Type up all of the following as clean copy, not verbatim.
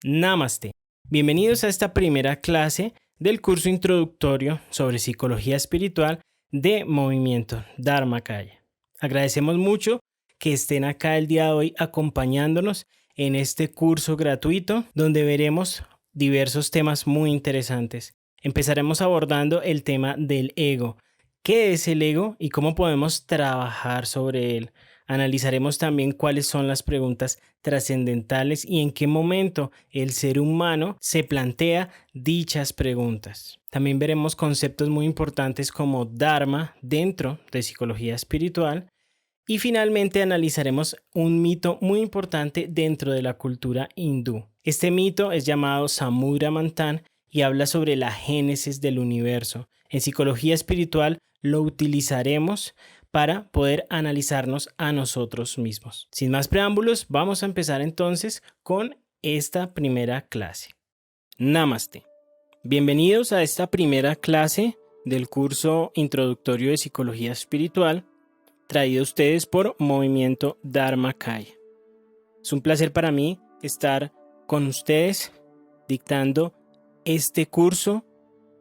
Namaste. Bienvenidos a esta primera clase del curso introductorio sobre psicología espiritual de Movimiento Dharmakaya. Agradecemos mucho que estén acá el día de hoy acompañándonos en este curso gratuito donde veremos diversos temas muy interesantes. Empezaremos abordando el tema del ego. ¿Qué es el ego y cómo podemos trabajar sobre él? Analizaremos también cuáles son las preguntas trascendentales y en qué momento el ser humano se plantea dichas preguntas. También veremos conceptos muy importantes como Dharma dentro de psicología espiritual y finalmente analizaremos un mito muy importante dentro de la cultura hindú. Este mito es llamado Samudra Manthan y habla sobre la génesis del universo. En psicología espiritual lo utilizaremos para poder analizarnos a nosotros mismos. Sin más preámbulos, vamos a empezar entonces con esta primera clase. Namaste. Bienvenidos a esta primera clase del curso introductorio de psicología espiritual, traído a ustedes por Movimiento Dharmakaya. Es un placer para mí estar con ustedes dictando este curso.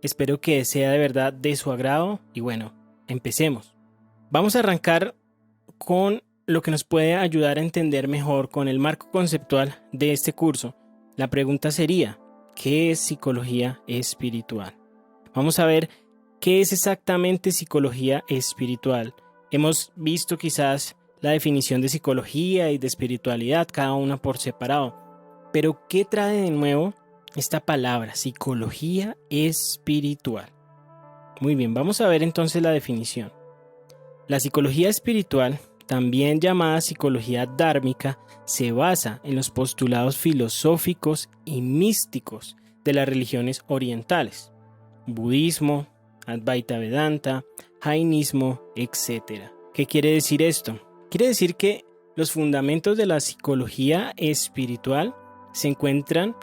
Espero que sea de verdad de su agrado y bueno, empecemos. Vamos a arrancar con lo que nos puede ayudar a entender mejor con el marco conceptual de este curso. La pregunta sería, ¿qué es psicología espiritual? Vamos a ver qué es exactamente psicología espiritual. Hemos visto quizás la definición de psicología y de espiritualidad, cada una por separado. Pero, ¿qué trae de nuevo esta palabra, psicología espiritual? Muy bien, vamos a ver entonces la definición. La psicología espiritual, también llamada psicología dármica, se basa en los postulados filosóficos y místicos de las religiones orientales, budismo, Advaita Vedanta, jainismo, etc. ¿Qué quiere decir esto? Quiere decir que los fundamentos de la psicología espiritual se encuentran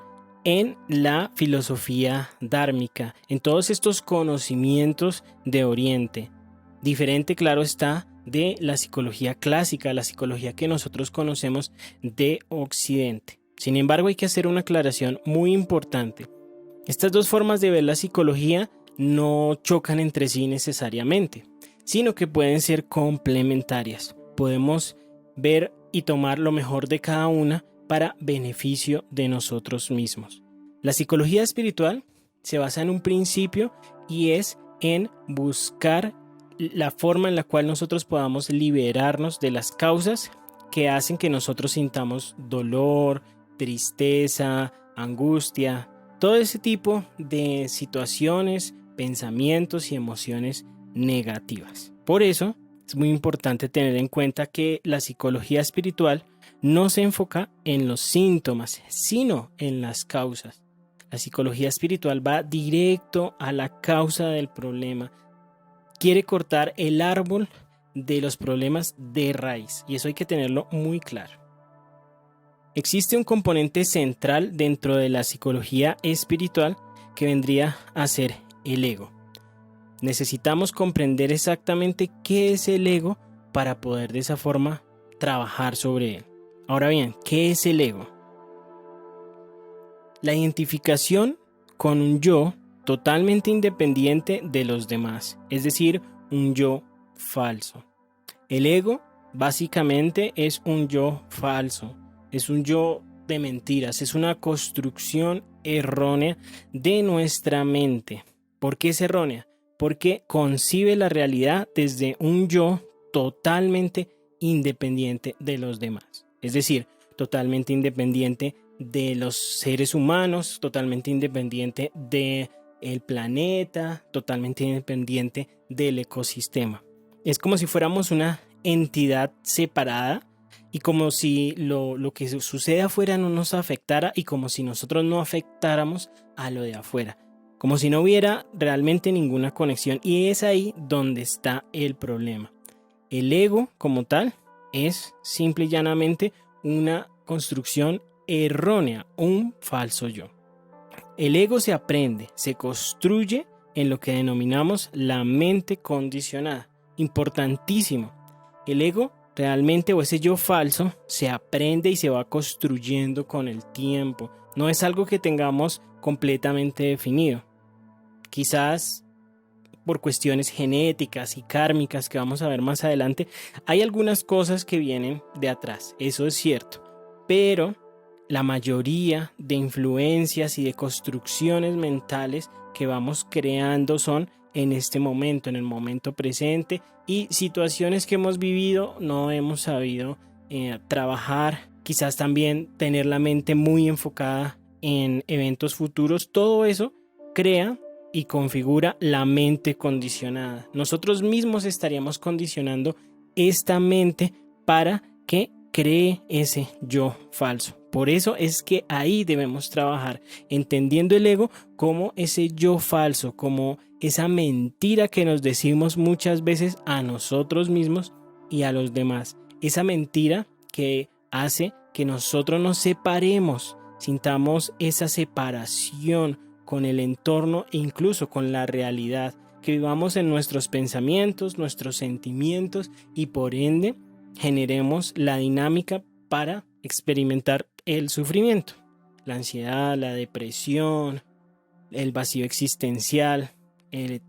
en la filosofía dármica, en todos estos conocimientos de Oriente. Diferente, claro está, de la psicología clásica, la psicología que nosotros conocemos de Occidente. Sin embargo, hay que hacer una aclaración muy importante. Estas dos formas de ver la psicología no chocan entre sí necesariamente, sino que pueden ser complementarias. Podemos ver y tomar lo mejor de cada una para beneficio de nosotros mismos. La psicología espiritual se basa en un principio y es en buscar la forma en la cual nosotros podamos liberarnos de las causas que hacen que nosotros sintamos dolor, tristeza, angustia, todo ese tipo de situaciones, pensamientos y emociones negativas. Por eso es muy importante tener en cuenta que la psicología espiritual no se enfoca en los síntomas, sino en las causas. La psicología espiritual va directo a la causa del problema. Quiere cortar el árbol de los problemas de raíz y eso hay que tenerlo muy claro. Existe un componente central dentro de la psicología espiritual que vendría a ser el ego. Necesitamos comprender exactamente qué es el ego para poder de esa forma trabajar sobre él. Ahora bien, ¿qué es el ego? La identificación con un yo totalmente independiente de los demás, es decir, un yo falso. El ego básicamente es un yo falso, es un yo de mentiras, es una construcción errónea de nuestra mente. ¿Por qué es errónea? Porque concibe la realidad desde un yo totalmente independiente de los demás, es decir, totalmente independiente de los seres humanos, totalmente independiente del planeta, totalmente independiente del ecosistema. Es como si fuéramos una entidad separada y como si lo que sucede afuera no nos afectara y como si nosotros no afectáramos a lo de afuera. Como si no hubiera realmente ninguna conexión y es ahí donde está el problema. El ego como tal es simple y llanamente una construcción errónea, un falso yo. El ego se aprende, se construye en lo que denominamos la mente condicionada. Importantísimo. El ego realmente o ese yo falso se aprende y se va construyendo con el tiempo. No es algo que tengamos completamente definido. Quizás por cuestiones genéticas y kármicas que vamos a ver más adelante, hay algunas cosas que vienen de atrás, eso es cierto, pero la mayoría de influencias y de construcciones mentales que vamos creando son en este momento, en el momento presente, y situaciones que hemos vivido no hemos sabido trabajar, quizás también tener la mente muy enfocada en eventos futuros. Todo eso crea y configura la mente condicionada. Nosotros mismos estaríamos condicionando esta mente para que cree ese yo falso. Por eso es que ahí debemos trabajar, entendiendo el ego como ese yo falso, como esa mentira que nos decimos muchas veces a nosotros mismos y a los demás. Esa mentira que hace que nosotros nos separemos, sintamos esa separación con el entorno e incluso con la realidad, que vivamos en nuestros pensamientos, nuestros sentimientos y por ende generemos la dinámica para experimentar el sufrimiento, la ansiedad, la depresión, el vacío existencial,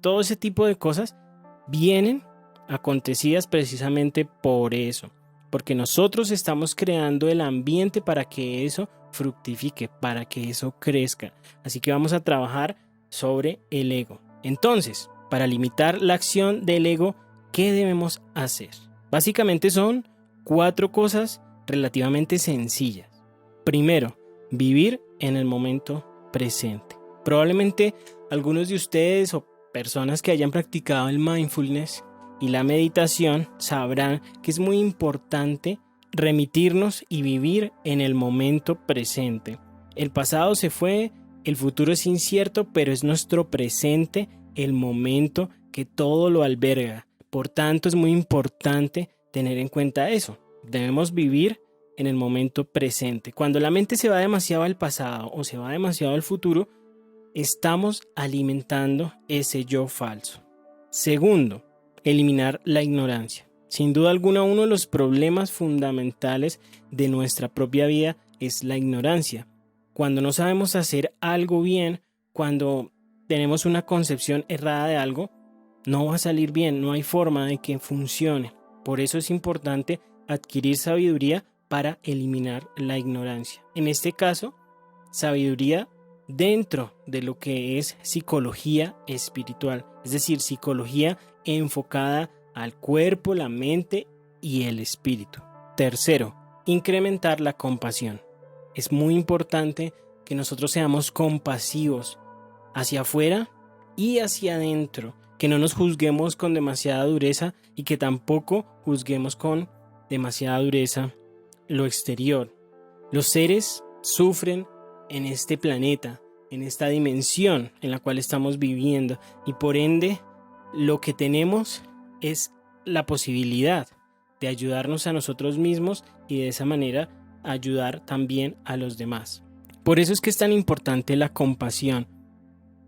todo ese tipo de cosas vienen acontecidas precisamente por eso, porque nosotros estamos creando el ambiente para que eso fructifique, para que eso crezca. Así que vamos a trabajar sobre el ego. Entonces, para limitar la acción del ego, ¿qué debemos hacer? Básicamente son 4 cosas relativamente sencillas. Primero, vivir en el momento presente. Probablemente algunos de ustedes o personas que hayan practicado el mindfulness y la meditación sabrán que es muy importante remitirnos y vivir en el momento presente. El pasado se fue, el futuro es incierto, pero es nuestro presente el momento que todo lo alberga. Por tanto, es muy importante tener en cuenta eso. Debemos vivir en el momento presente. Cuando la mente se va demasiado al pasado o se va demasiado al futuro, estamos alimentando ese yo falso. Segundo, eliminar la ignorancia. Sin duda alguna, uno de los problemas fundamentales de nuestra propia vida es la ignorancia. Cuando no sabemos hacer algo bien, cuando tenemos una concepción errada de algo, no va a salir bien, no hay forma de que funcione. Por eso es importante adquirir sabiduría para eliminar la ignorancia. En este caso, sabiduría dentro de lo que es psicología espiritual, es decir, psicología enfocada al cuerpo, la mente y el espíritu. Tercero, incrementar la compasión. Es muy importante que nosotros seamos compasivos hacia afuera y hacia adentro, que no nos juzguemos con demasiada dureza y que tampoco juzguemos con demasiada dureza lo exterior. Los seres sufren en este planeta, en esta dimensión en la cual estamos viviendo, y por ende lo que tenemos es la posibilidad de ayudarnos a nosotros mismos y de esa manera ayudar también a los demás. Por eso es que es tan importante la compasión.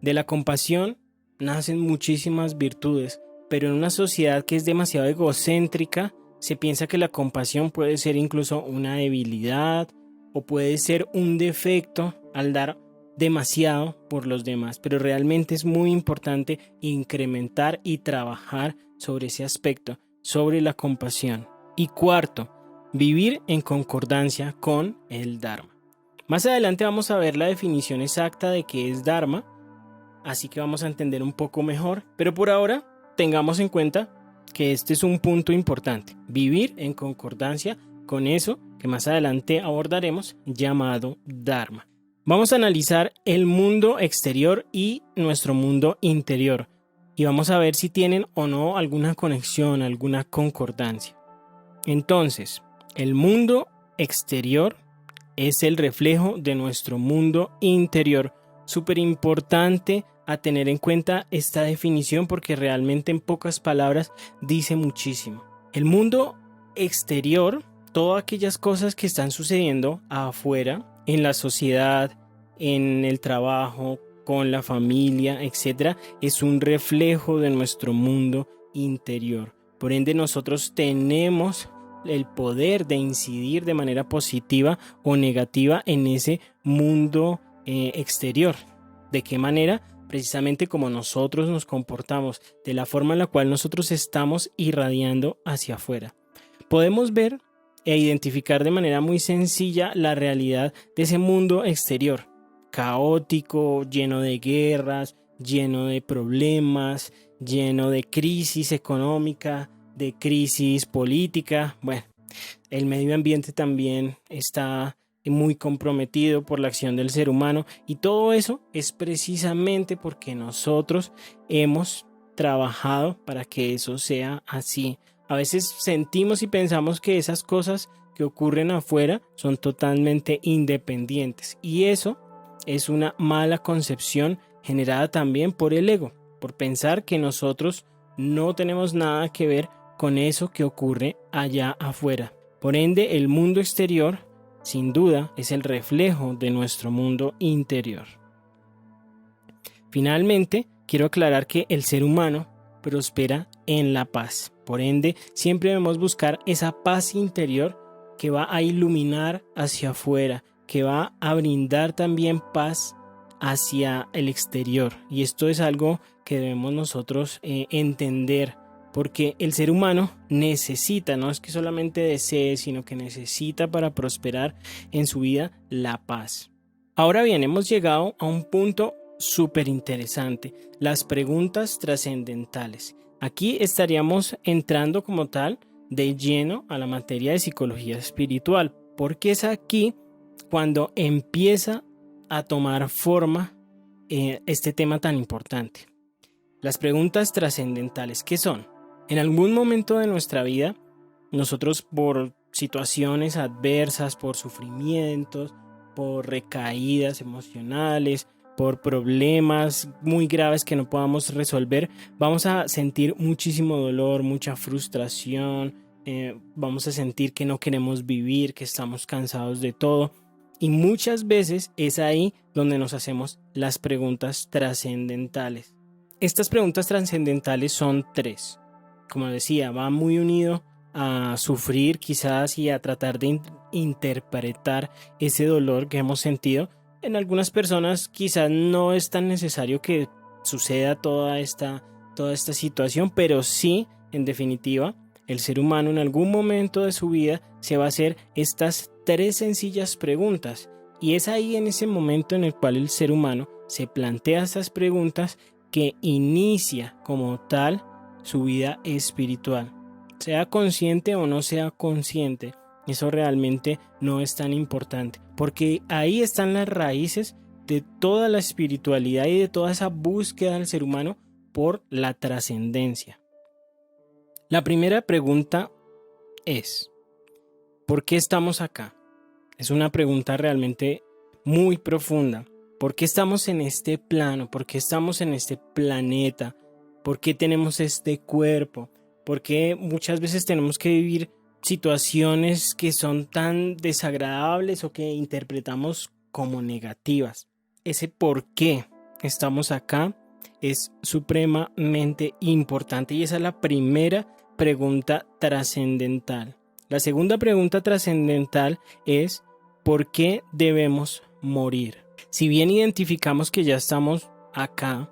De la compasión nacen muchísimas virtudes, pero en una sociedad que es demasiado egocéntrica, se piensa que la compasión puede ser incluso una debilidad o puede ser un defecto al dar demasiado por los demás, pero realmente es muy importante incrementar y trabajar sobre ese aspecto, sobre la compasión. Y cuarto, vivir en concordancia con el Dharma. Más adelante vamos a ver la definición exacta de qué es Dharma, así que vamos a entender un poco mejor, pero por ahora tengamos en cuenta que este es un punto importante, vivir en concordancia con eso que más adelante abordaremos llamado Dharma. Vamos a analizar el mundo exterior y nuestro mundo interior y vamos a ver si tienen o no alguna conexión, alguna concordancia. Entonces, el mundo exterior es el reflejo de nuestro mundo interior. Súper importante a tener en cuenta esta definición porque realmente en pocas palabras dice muchísimo. El mundo exterior, todas aquellas cosas que están sucediendo afuera, en la sociedad, en el trabajo, con la familia, etc., es un reflejo de nuestro mundo interior. Por ende, nosotros tenemos el poder de incidir de manera positiva o negativa en ese mundo exterior. ¿De qué manera? Precisamente como nosotros nos comportamos, de la forma en la cual nosotros estamos irradiando hacia afuera. Podemos ver e identificar de manera muy sencilla la realidad de ese mundo exterior, caótico, lleno de guerras, lleno de problemas, lleno de crisis económica, de crisis política. Bueno, el medio ambiente también está muy comprometido por la acción del ser humano, y todo eso es precisamente porque nosotros hemos trabajado para que eso sea así. A veces sentimos y pensamos que esas cosas que ocurren afuera son totalmente independientes, y eso es una mala concepción generada también por el ego, por pensar que nosotros no tenemos nada que ver con eso que ocurre allá afuera. Por ende, el mundo exterior, sin duda, es el reflejo de nuestro mundo interior. Finalmente, quiero aclarar que el ser humano prospera en la paz. Por ende, siempre debemos buscar esa paz interior que va a iluminar hacia afuera, que va a brindar también paz hacia el exterior. Y esto es algo que debemos nosotros entender, porque el ser humano necesita, no es que solamente desee, sino que necesita para prosperar en su vida la paz. Ahora bien, hemos llegado a un punto súper interesante, las preguntas trascendentales. Aquí estaríamos entrando como tal de lleno a la materia de psicología espiritual, porque es aquí cuando empieza a tomar forma este tema tan importante. Las preguntas trascendentales, ¿qué son? En algún momento de nuestra vida, nosotros por situaciones adversas, por sufrimientos, por recaídas emocionales, por problemas muy graves que no podamos resolver, vamos a sentir muchísimo dolor, mucha frustración, vamos a sentir que no queremos vivir, que estamos cansados de todo. Y muchas veces es ahí donde nos hacemos las preguntas trascendentales. Estas preguntas trascendentales son 3. Como decía, va muy unido a sufrir quizás y a tratar de interpretar ese dolor que hemos sentido. En algunas personas quizás no es tan necesario que suceda toda esta situación, pero sí, en definitiva, el ser humano en algún momento de su vida se va a hacer estas 3 sencillas preguntas. Y es ahí en ese momento en el cual el ser humano se plantea estas preguntas que inicia como tal su vida espiritual. Sea consciente o no sea consciente, eso realmente no es tan importante, porque ahí están las raíces de toda la espiritualidad y de toda esa búsqueda del ser humano por la trascendencia. La primera pregunta es, ¿por qué estamos acá? Es una pregunta realmente muy profunda. ¿Por qué estamos en este plano? ¿Por qué estamos en este planeta? ¿Por qué tenemos este cuerpo? ¿Por qué muchas veces tenemos que vivir situaciones que son tan desagradables o que interpretamos como negativas? Ese por qué estamos acá es supremamente importante, y esa es la primera pregunta trascendental. La segunda pregunta trascendental es ¿por qué debemos morir? Si bien identificamos que ya estamos acá,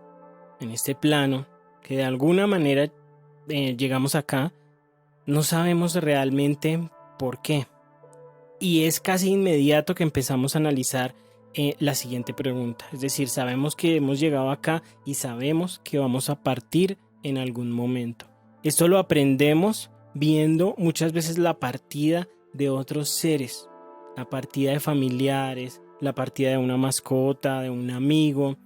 en este plano, que de alguna manera llegamos acá, no sabemos realmente por qué. Y es casi inmediato que empezamos a analizar la siguiente pregunta. Es decir, sabemos que hemos llegado acá y sabemos que vamos a partir en algún momento. Esto lo aprendemos viendo muchas veces la partida de otros seres, la partida de familiares, la partida de una mascota, de un amigo.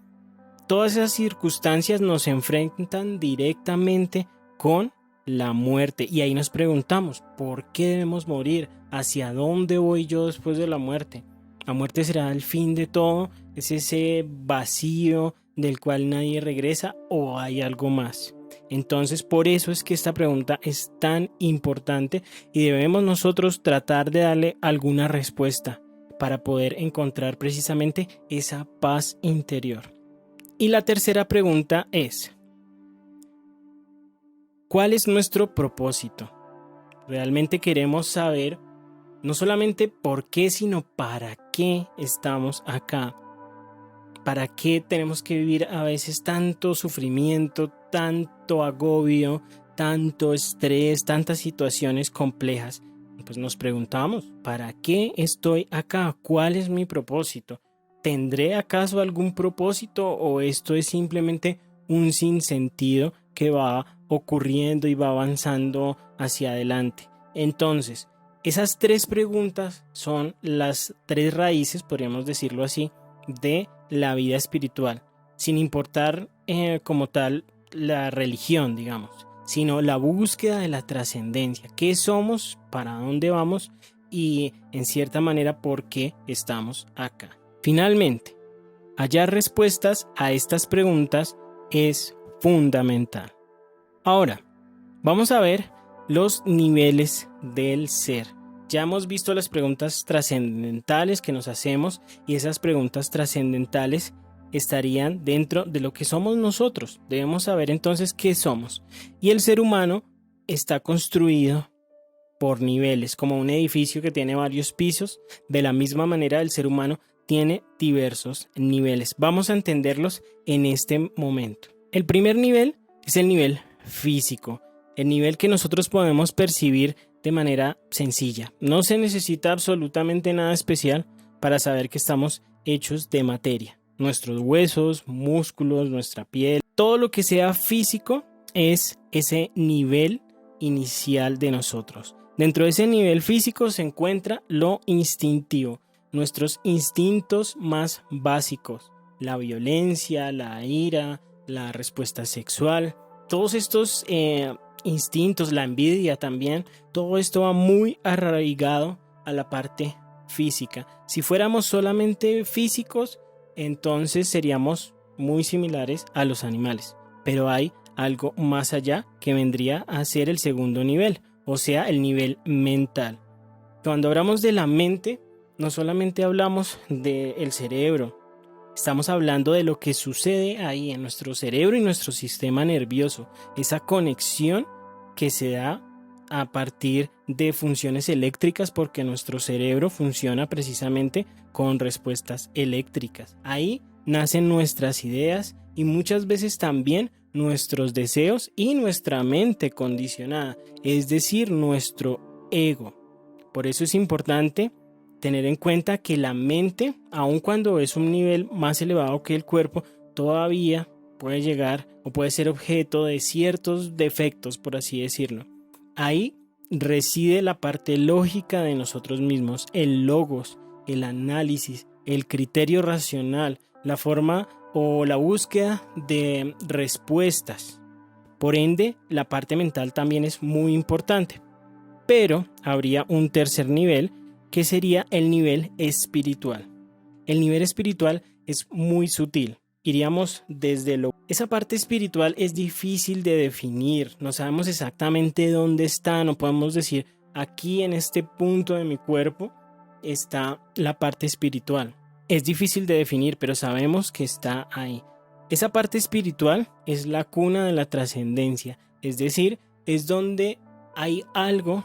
Todas esas circunstancias nos enfrentan directamente con la muerte, y ahí nos preguntamos, ¿por qué debemos morir? ¿Hacia dónde voy yo después de la muerte? ¿La muerte será el fin de todo? ¿Es ese vacío del cual nadie regresa o hay algo más? Entonces, por eso es que esta pregunta es tan importante y debemos nosotros tratar de darle alguna respuesta para poder encontrar precisamente esa paz interior. Y la tercera pregunta es, ¿cuál es nuestro propósito? Realmente queremos saber no solamente por qué, sino para qué estamos acá. ¿Para qué tenemos que vivir a veces tanto sufrimiento, tanto agobio, tanto estrés, tantas situaciones complejas? Pues nos preguntamos, ¿para qué estoy acá? ¿Cuál es mi propósito? ¿Tendré acaso algún propósito o esto es simplemente un sinsentido que va ocurriendo y va avanzando hacia adelante? Entonces, esas tres preguntas son las tres raíces, podríamos decirlo así, de la vida espiritual, sin importar como tal la religión, digamos, sino la búsqueda de la trascendencia. ¿Qué somos? ¿Para dónde vamos? Y en cierta manera, ¿por qué estamos acá? Finalmente, hallar respuestas a estas preguntas es fundamental. Ahora, vamos a ver los niveles del ser. Ya hemos visto las preguntas trascendentales que nos hacemos y esas preguntas trascendentales estarían dentro de lo que somos nosotros. Debemos saber entonces qué somos. Y el ser humano está construido por niveles, como un edificio que tiene varios pisos. De la misma manera, el ser humano tiene diversos niveles. Vamos a entenderlos en este momento. El primer nivel es el nivel físico, el nivel que nosotros podemos percibir de manera sencilla. No se necesita absolutamente nada especial para saber que estamos hechos de materia. Nuestros huesos, músculos, nuestra piel, todo lo que sea físico es ese nivel inicial de nosotros. Dentro de ese nivel físico se encuentra lo instintivo, nuestros instintos más básicos, la violencia, la ira, la respuesta sexual, todos estos instintos, la envidia también, todo esto va muy arraigado a la parte física. Si fuéramos solamente físicos, entonces seríamos muy similares a los animales, pero hay algo más allá que vendría a ser el segundo nivel, o sea, el nivel mental. Cuando hablamos de la mente, no solamente hablamos del cerebro, estamos hablando de lo que sucede ahí en nuestro cerebro y nuestro sistema nervioso, esa conexión que se da a partir de funciones eléctricas, porque nuestro cerebro funciona precisamente con respuestas eléctricas. Ahí nacen nuestras ideas y muchas veces también nuestros deseos y nuestra mente condicionada, es decir, nuestro ego. Por eso es importante tener en cuenta que la mente, aun cuando es un nivel más elevado que el cuerpo, todavía puede llegar o puede ser objeto de ciertos defectos, por así decirlo. Ahí reside la parte lógica de nosotros mismos, el logos, el análisis, el criterio racional, la forma o la búsqueda de respuestas. Por ende, la parte mental también es muy importante. Pero habría un tercer nivel que sería el nivel espiritual. El nivel espiritual es muy sutil. Iríamos desde lo... Esa parte espiritual es difícil de definir. No sabemos exactamente dónde está. No podemos decir, aquí en este punto de mi cuerpo está la parte espiritual. Es difícil de definir, pero sabemos que está ahí. Esa parte espiritual es la cuna de la trascendencia. Es decir, es donde hay algo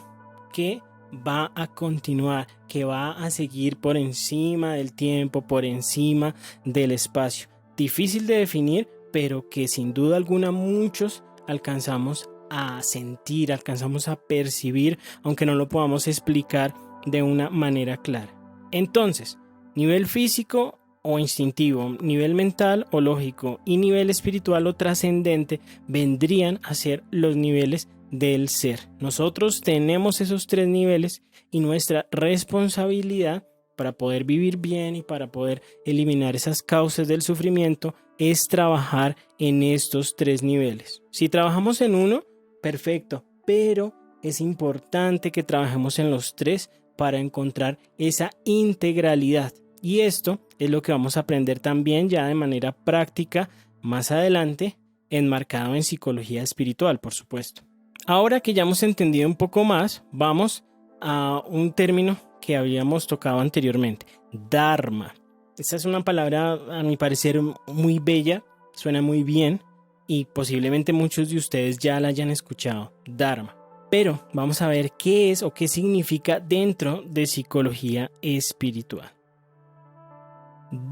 que va a continuar, que va a seguir por encima del tiempo, por encima del espacio. Difícil de definir, pero que sin duda alguna muchos alcanzamos a sentir, alcanzamos a percibir, aunque no lo podamos explicar de una manera clara. Entonces, nivel físico o instintivo, nivel mental o lógico y nivel espiritual o trascendente vendrían a ser los niveles del ser. Nosotros tenemos esos tres niveles y nuestra responsabilidad para poder vivir bien y para poder eliminar esas causas del sufrimiento es trabajar en estos tres niveles. Si trabajamos en uno, perfecto, pero es importante que trabajemos en los tres para encontrar esa integralidad. Y esto es lo que vamos a aprender también ya de manera práctica más adelante, enmarcado en psicología espiritual, por supuesto. Ahora que ya hemos entendido un poco más, vamos a un término que habíamos tocado anteriormente, Dharma. Esta es una palabra, a mi parecer, muy bella, suena muy bien y posiblemente muchos de ustedes ya la hayan escuchado, Dharma. Pero vamos a ver qué es o qué significa dentro de psicología espiritual.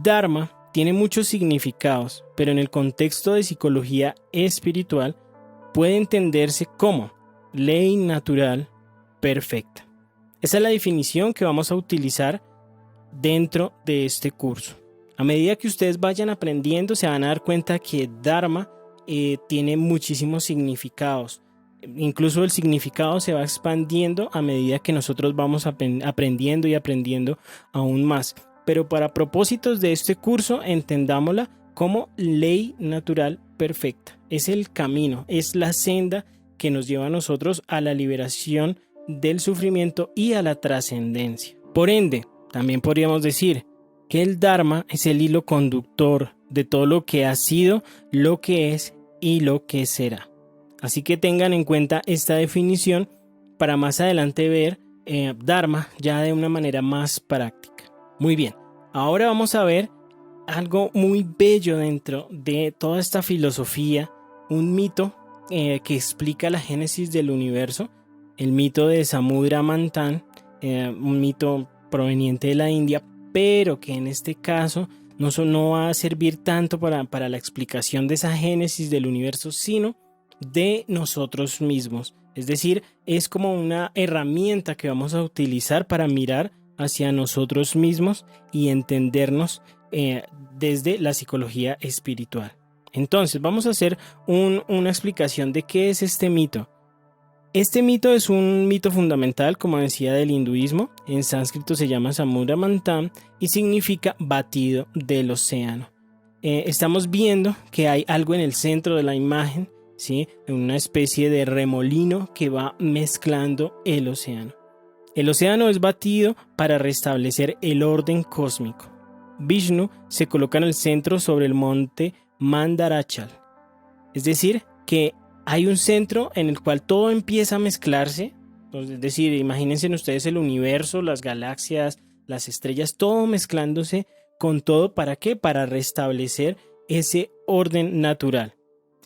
Dharma tiene muchos significados, pero en el contexto de psicología espiritual puede entenderse como ley natural perfecta. Esa es la definición que vamos a utilizar dentro de este curso. A medida que ustedes vayan aprendiendo, se van a dar cuenta que Dharma tiene muchísimos significados. Incluso el significado se va expandiendo a medida que nosotros vamos aprendiendo y aprendiendo aún más. Pero para propósitos de este curso, entendámosla como ley natural perfecta. Es el camino, es la senda que nos lleva a nosotros a la liberación del sufrimiento y a la trascendencia. Por ende, también podríamos decir que el Dharma es el hilo conductor de todo lo que ha sido, lo que es y lo que será. Así que tengan en cuenta esta definición para más adelante ver Dharma ya de una manera más práctica. Muy bien, ahora vamos a ver algo muy bello dentro de toda esta filosofía, un mito que explica la génesis del universo, el mito de Samudra Manthan, un mito proveniente de la India, pero que en este caso no va a servir tanto para la explicación de esa génesis del universo, sino de nosotros mismos. Es decir, es como una herramienta que vamos a utilizar para mirar hacia nosotros mismos y entendernos desde la psicología espiritual. Entonces, vamos a hacer una explicación de qué es este mito. Este mito es un mito fundamental, como decía, del hinduismo. En sánscrito se llama Samudra Manthan y significa batido del océano. Estamos viendo que hay algo en el centro de la imagen, ¿sí? Una especie de remolino que va mezclando el océano. El océano es batido para restablecer el orden cósmico. Vishnu se coloca en el centro sobre el monte Mandarachal. Es decir, que hay un centro en el cual todo empieza a mezclarse. Es decir, imagínense ustedes el universo, las galaxias, las estrellas, todo mezclándose con todo. ¿Para qué? Para restablecer ese orden natural.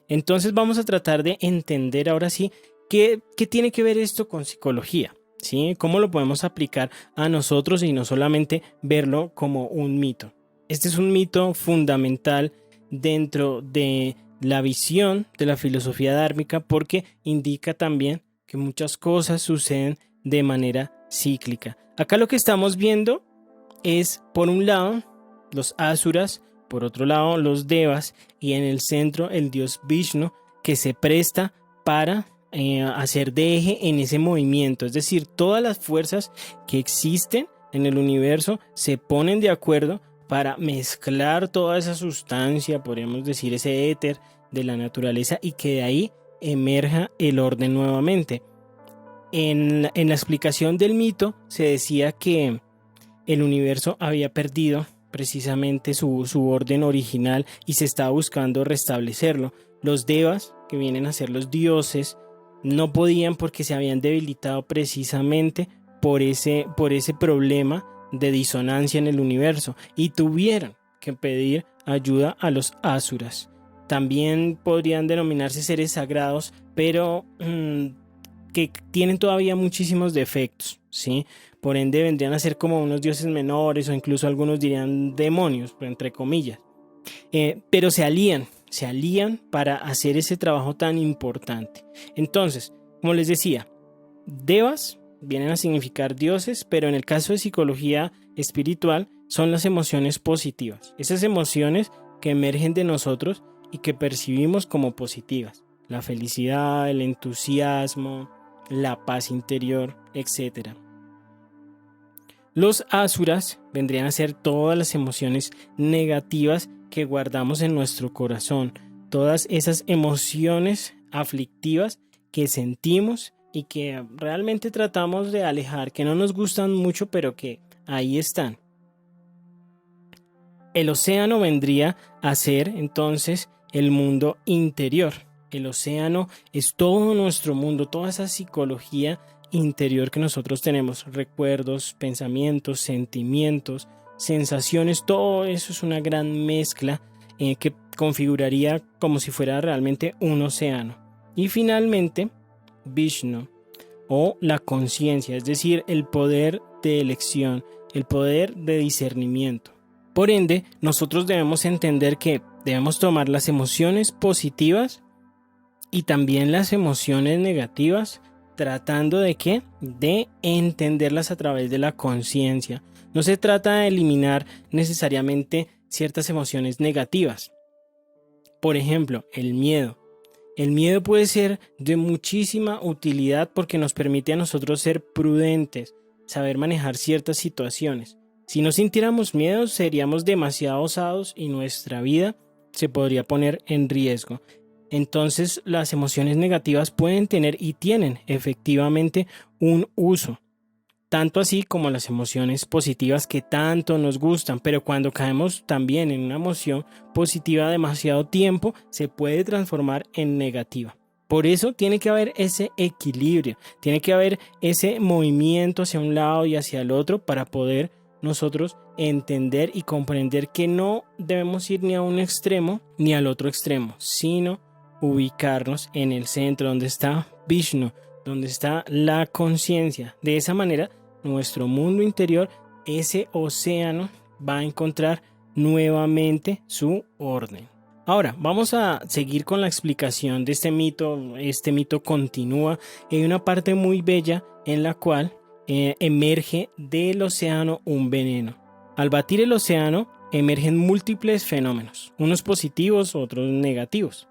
Entonces vamos a tratar de entender ahora sí qué tiene que ver esto con psicología, ¿sí? ¿Cómo lo podemos aplicar a nosotros y no solamente verlo como un mito? Este es un mito fundamental dentro de la visión de la filosofía dármica porque indica también que muchas cosas suceden de manera cíclica. Acá lo que estamos viendo es, por un lado, los asuras, por otro lado, los devas, y en el centro el dios Vishnu, que se presta para hacer de eje en ese movimiento. Es decir, todas las fuerzas que existen en el universo se ponen de acuerdo para mezclar toda esa sustancia, podríamos decir ese éter de la naturaleza, y que de ahí emerja el orden nuevamente. En la explicación del mito se decía que el universo había perdido precisamente su orden original y se estaba buscando restablecerlo. Los devas, que vienen a ser los dioses, no podían porque se habían debilitado precisamente por ese problema de disonancia en el universo y tuvieron que pedir ayuda a los asuras. También podrían denominarse seres sagrados, pero que tienen todavía muchísimos defectos, ¿sí? Por ende vendrían a ser como unos dioses menores o incluso algunos dirían demonios, entre comillas. Pero se alían para hacer ese trabajo tan importante. Entonces, como les decía, devas vienen a significar dioses, pero en el caso de psicología espiritual son las emociones positivas. Esas emociones que emergen de nosotros y que percibimos como positivas. La felicidad, el entusiasmo, la paz interior, etc. Los asuras vendrían a ser todas las emociones negativas que guardamos en nuestro corazón, todas esas emociones aflictivas que sentimos y que realmente tratamos de alejar, que no nos gustan mucho, pero que ahí están. El océano vendría a ser entonces el mundo interior. El océano es todo nuestro mundo, toda esa psicología interior que nosotros tenemos, recuerdos, pensamientos, sentimientos, sensaciones, todo eso es una gran mezcla que configuraría como si fuera realmente un océano. Y finalmente, Vishnu. o la conciencia, es decir, el poder de elección, el poder de discernimiento. Por ende, nosotros debemos entender que debemos tomar las emociones positivas y también las emociones negativas, tratando de ¿qué? De entenderlas a través de la conciencia. No se trata de eliminar necesariamente ciertas emociones negativas. Por ejemplo, el miedo. El miedo puede ser de muchísima utilidad porque nos permite a nosotros ser prudentes, saber manejar ciertas situaciones. Si no sintiéramos miedo, seríamos demasiado osados y nuestra vida se podría poner en riesgo. Entonces, las emociones negativas pueden tener y tienen efectivamente un uso, tanto así como las emociones positivas que tanto nos gustan, pero cuando caemos también en una emoción positiva demasiado tiempo, se puede transformar en negativa. Por eso tiene que haber ese equilibrio, tiene que haber ese movimiento hacia un lado y hacia el otro para poder nosotros entender y comprender que no debemos ir ni a un extremo ni al otro extremo, sino ubicarnos en el centro donde está Vishnu, donde está la conciencia. De esa manera, nuestro mundo interior, ese océano, va a encontrar nuevamente su orden. Ahora, vamos a seguir con la explicación de este mito. Este mito continúa. Hay una parte muy bella en la cual emerge del océano un veneno. Al batir el océano, emergen múltiples fenómenos, unos positivos, otros negativos.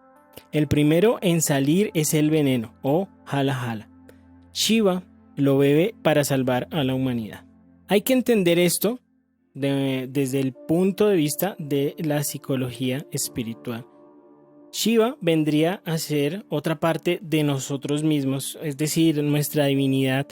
El primero en salir es el veneno o jala jala. Shiva lo bebe para salvar a la humanidad. Hay que entender esto desde el punto de vista de la psicología espiritual. Shiva vendría a ser otra parte de nosotros mismos, es decir, nuestra divinidad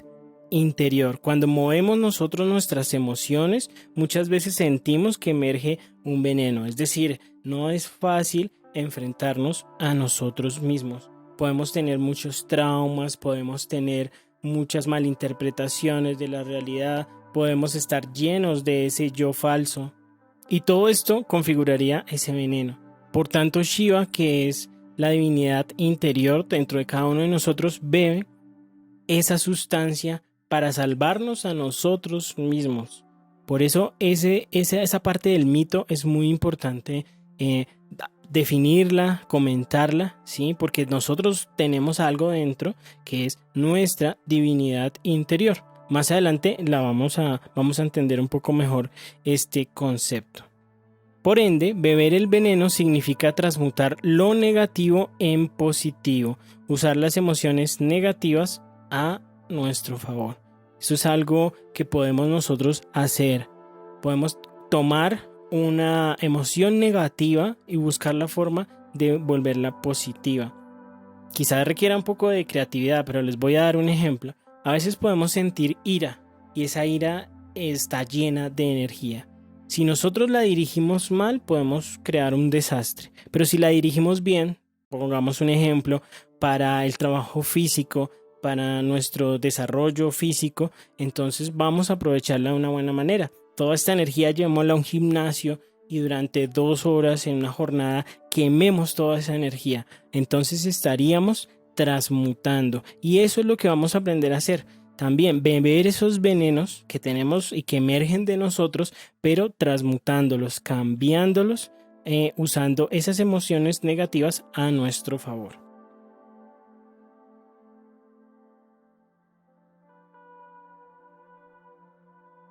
interior. Cuando movemos nosotros nuestras emociones, muchas veces sentimos que emerge un veneno, es decir, no es fácil enfrentarnos a nosotros mismos. Podemos tener muchos traumas, podemos tener muchas malinterpretaciones de la realidad, podemos estar llenos de ese yo falso y todo esto configuraría ese veneno. Por tanto, Shiva, que es la divinidad interior dentro de cada uno de nosotros, bebe esa sustancia para salvarnos a nosotros mismos. Por eso esa parte del mito es muy importante definirla, comentarla, ¿sí? Porque nosotros tenemos algo dentro que es nuestra divinidad interior. Más adelante vamos a entender un poco mejor este concepto. Por ende, beber el veneno significa transmutar lo negativo en positivo, usar las emociones negativas a nuestro favor. Eso es algo que podemos nosotros hacer. Podemos tomar una emoción negativa y buscar la forma de volverla positiva. Quizás requiera un poco de creatividad, pero les voy a dar un ejemplo. A veces podemos sentir ira y esa ira está llena de energía. Si nosotros la dirigimos mal, podemos crear un desastre. Pero si la dirigimos bien, pongamos un ejemplo, para el trabajo físico, para nuestro desarrollo físico, entonces vamos a aprovecharla de una buena manera. Toda esta energía llevémosla a un gimnasio y durante 2 horas en una jornada quememos toda esa energía. Entonces estaríamos transmutando y eso es lo que vamos a aprender a hacer. También beber esos venenos que tenemos y que emergen de nosotros, pero transmutándolos, cambiándolos, usando esas emociones negativas a nuestro favor.